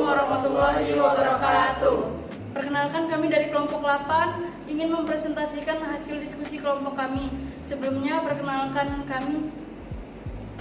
warahmatullahi wabarakatuh. Perkenalkan, kami dari kelompok 8 ingin mempresentasikan hasil diskusi kelompok kami. Sebelumnya, perkenalkan kami.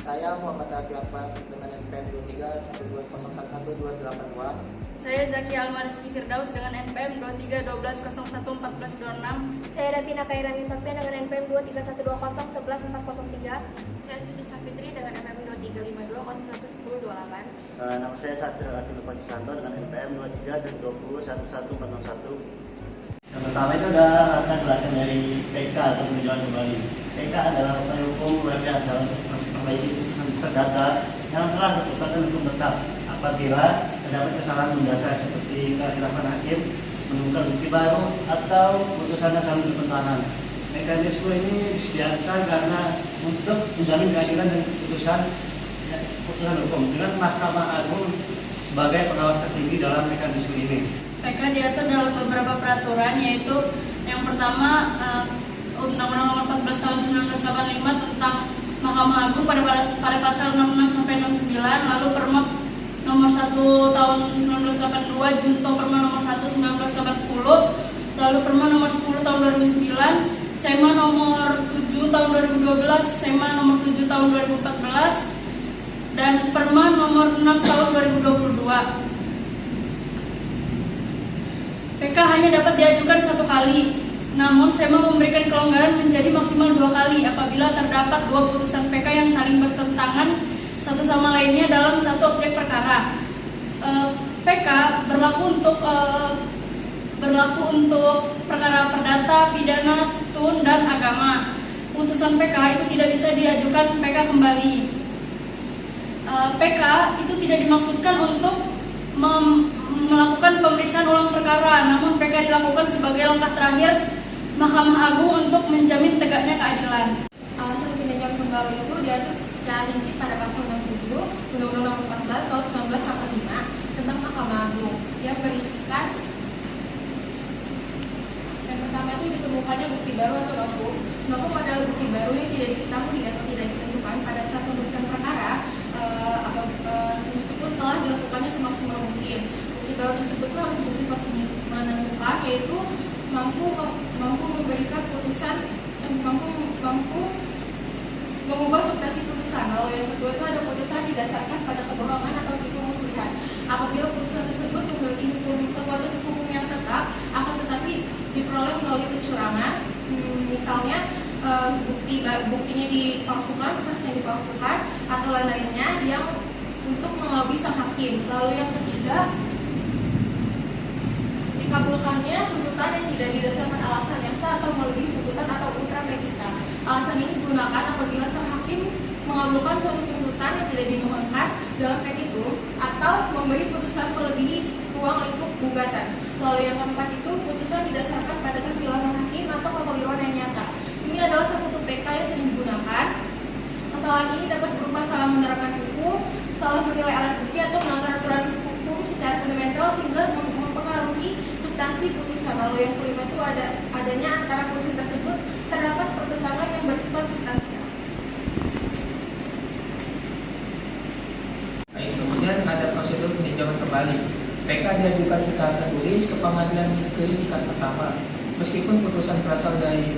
Saya Muhammad Arfi Akbar dengan NPM 2312011282. Saya Zaki Almariski Firdaus dengan NPM 2312011426. Saya Davina Kairani Sofia dengan NPM 2312011403. Saya Siti Safitri dengan NPM 2352011028. Nama saya Satrio Atul Susanto dengan NPM 2312011401. Yang pertama itu adalah latar belakang dari PK atau peninjauan kembali. PK adalah upaya hukum luar biasa untuk memperbaiki putusan perdata yang telah merupakan hukum tetap apabila terdapat kesalahan mendasar seperti kekhilafan hakim, menemukan bukti baru, atau putusan yang salah bertentangan. Mekanisme ini disediakan karena untuk menjamin keadilan dan putusan hukum dengan Mahkamah Agung sebagai pengawas tertinggi dalam mekanisme ini. PK diatur dalam beberapa peraturan, yaitu yang pertama Undang-Undang Nomor 14 Tahun 1985 tentang Mahkamah Agung pada pasal 66 sampai 69, lalu Perma Nomor 1 Tahun 1982, Junto Perma Nomor 1 1980, lalu Perma Nomor 10 Tahun 2009, SEMA Nomor 7 Tahun 2012, SEMA Nomor 7 Tahun 2014, dan Perma Nomor 6 Tahun 2022. PK hanya dapat diajukan 1 kali, namun SEMA memberikan kelonggaran menjadi maksimal 2 kali apabila terdapat 2 putusan PK yang saling bertentangan satu sama lainnya dalam satu objek perkara. PK berlaku untuk perkara perdata, pidana, tun, dan agama. Putusan PK itu tidak bisa diajukan PK kembali. PK itu tidak dimaksudkan untuk melakukan pemeriksaan ulang perkara, namun PK dilakukan sebagai langkah terakhir Mahkamah Agung untuk menjamin tegaknya keadilan. Alasan peninjauan kembali itu diatur secara rinci pada pasal 67 Undang-Undang Nomor 14 Tahun 1945 tentang Mahkamah Agung yang berisikan yang pertama itu ditemukannya bukti baru atau novum. Novum adalah bukti baru yang tidak diketahui atau tidak ditentukan pada saat pemeriksaan perkara meskipun telah dilakukannya semaksimal mungkin. Bukti baru tersebut harus bersifat menentukan, yaitu mampu memberikan putusan, mampu mengubah substansi putusan. Lalu yang kedua itu ada putusan didasarkan pada kebohongan atau tipu muslihat. Apabila putusan tersebut memiliki kekuatan hukum yang tetap, akan tetapi diperoleh melalui kecurangan, misalnya buktinya dipalsukan, kesaksian dipalsukan, atau lain-lainnya yang untuk melobi sang hakim. Lalu yang ketiga, dikabulkannya tuntutan yang tidak didasarkan alasan yang sah atau melebihi tuntutan atau ultra petita. Alasan ini digunakan apabila sang hakim mengabulkan suatu tuntutan yang tidak dimohonkan dalam petitum atau memberi putusan melebihi ruang lingkup gugatan. Lalu yang keempat itu putusan didasarkan pada kekhilafan hakim atau kekeliruan yang nyata. Ini adalah salah satu PK yang sering digunakan. Kesalahan ini dapat berupa salah menerapkan hukum, salah menilai alat bukti, atau melanggar aturan hukum secara fundamental sehingga mempengaruhi substansi putusan. Lalu yang kelima itu adanya antara putusan tersebut terdapat pertentangan yang bersifat substansial. Baik, kemudian ada prosedur peninjauan kembali. PK diajukan secara tertulis ke pengadilan negeri tingkat pertama, meskipun putusan berasal dari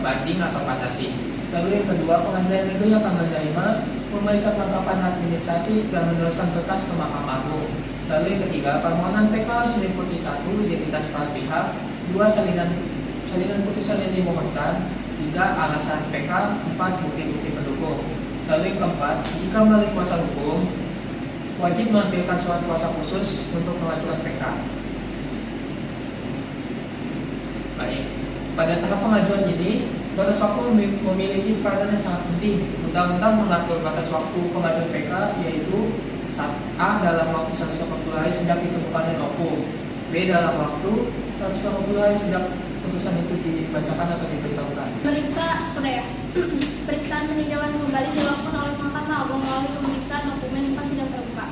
banding atau kasasi. Lalu yang kedua, pengadilan negeri akan menerima memeriksa kelengkapan administratif dan meneruskan berkas ke Mahkamah Agung. Lalu yang ketiga, permohonan PK harus meliputi 1. Identitas para pihak, 2. Salinan putusan yang dimohonkan, 3. Alasan PK, 4. Bukti-bukti pendukung. Lalu yang keempat, jika melalui kuasa hukum, wajib menampilkan surat kuasa khusus untuk mengajukan PK. Baik, pada tahap pengajuan ini, batas waktu memiliki peranan yang sangat penting. Undang-undang mengatur batas waktu pengajuan PK yaitu A. Dalam waktu 180 hari sejak ditemukannya novum, B. Dalam waktu 180 hari sejak putusan itu dibacakan atau diberitahukan. Periksaan peninjauan kembali dilakukan oleh Mahkamah Agung melalui pemeriksaan dokumen sidang terbuka.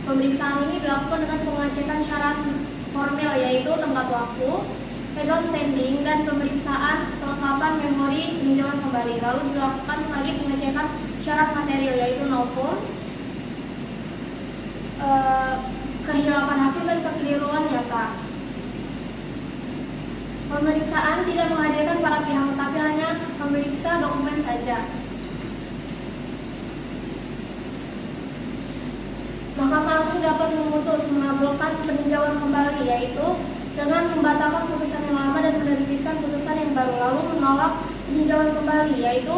Pemeriksaan ini dilakukan dengan pengecekan syarat formil, yaitu tenggat waktu, legal standing, dan pemeriksaan kelengkapan memori peninjauan kembali. Lalu dilakukan lagi pengecekan syarat material, yaitu novum, kehilapan hakim dan kekeliruan nyata. Pemeriksaan tidak menghadirkan para pihak tetapi hanya memeriksa dokumen saja. Mahkamah Agung dapat memutus mengabulkan peninjauan kembali, yaitu dengan membatalkan putusan yang lama dan menerbitkan putusan yang baru, lalu menolak peninjauan kembali, yaitu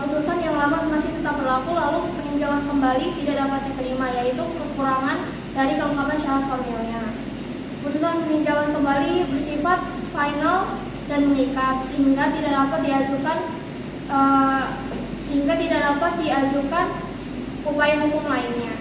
putusan yang lama masih tetap berlaku, lalu peninjauan kembali tidak dapat diterima, yaitu kekurangan dari kelengkapan syarat formilnya. Putusan peninjauan kembali bersifat final dan mengikat sehingga tidak dapat diajukan upaya hukum lainnya.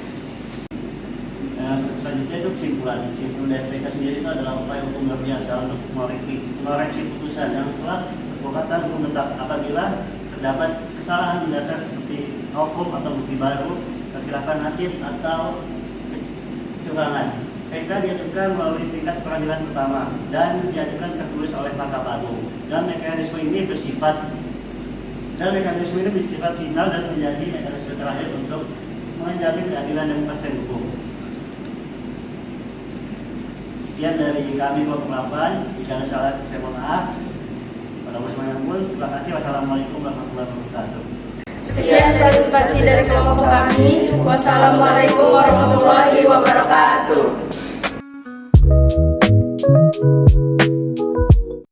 Selanjutnya itu kesimpulan dari PK sendiri itu adalah upaya hukum luar biasa untuk mengoreksi putusan yang telah berkekuatan hukum tetap apabila terdapat kesalahan mendasar seperti novum atau bukti baru, kekhilafan hakim atau kecurangan. PK diajukan melalui tingkat peradilan pertama dan diajukan tertulis oleh Mahkamah Agung. Dan mekanisme ini bersifat final dan menjadi mekanisme terakhir untuk menjamin keadilan dan kepastian hukum. Sekian dari kami kelompok 8. Jika ada salah, saya mohon maaf. Pada wassalamualaikum. Terima kasih. Wassalamualaikum warahmatullahi wabarakatuh. Sekian partisipasi dari kelompok kami. Wassalamualaikum warahmatullahi wabarakatuh.